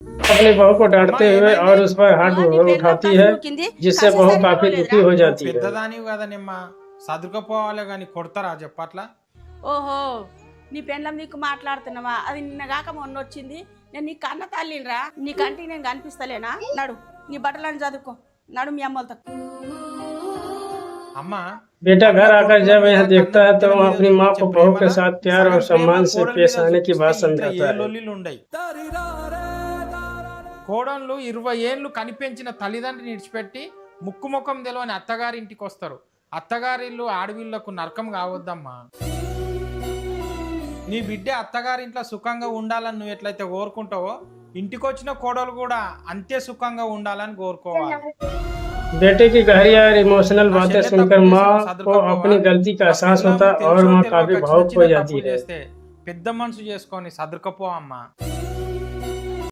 अपनी बहू को అమ్మా डांटते हुए ఏమైంది? और उस पर हाथ నీ పెళ్ళం उठाती కసి है, నూకింది जिससे बहू కసేసరికి काफी పోలేదురా दुखी हो నువ్వు जाती है। పెద్దదానివి కదనిమ్మా, సదురుకపోవాలి కానీ కొడతారా చెప్పట్లా? ఓహో నీ పెళ్ళం నీకు మాట్లాడుతున్నావా? అది నిన్న కాక మొన్న వచ్చింది. నేను నీ కన్న తల్లిరా, నీ కంటికి నేను కనిపిస్తలేనా? నడు నీ బట్టలను చదువుకో, నడు మీ అమ్మలతో. అమ్మా बेटा घर आकर जब यह देखता है तो కన్న वह పిల్లల अपनी మీద माँ को చూపించే बहू के ప్రేమలా साथ प्यार और సగం ప్రేమ सम्मान से కోడలి पेश మీద आने की बात చూపిస్తే ఇంట్లో समझाता ఏ है। లొల్లిలు ఉండయి. కోడళ్ళు 20 ఏళ్ళు కనిపెంచిన తల్లిదండ్రిని విడిచిపెట్టి ముక్కు ముఖం తెలవని అత్తగారి ఇంటికి వస్తారు. అత్తగారిల్లు ఆడవిళ్లకు నరకం కావద్దమ్మా. నీ బిడ్డ అత్తగారింట్లో సుఖంగా ఉండాలని నువ్వు ఎట్లయితే కోరుకుంటావో, ఇంటికి వచ్చిన కోడలు కూడా అంతే సుఖంగా ఉండాలని కోరుకోవాలి. बेटे की गहरी और इमोशनल बातें सुनकर माँ को अपनी गलती का एहसास होता है और माँ काफी भावुक हो जाती है। చేస్తే పెద్ద మనసు చేసుకొని సదురుకపో అమ్మా.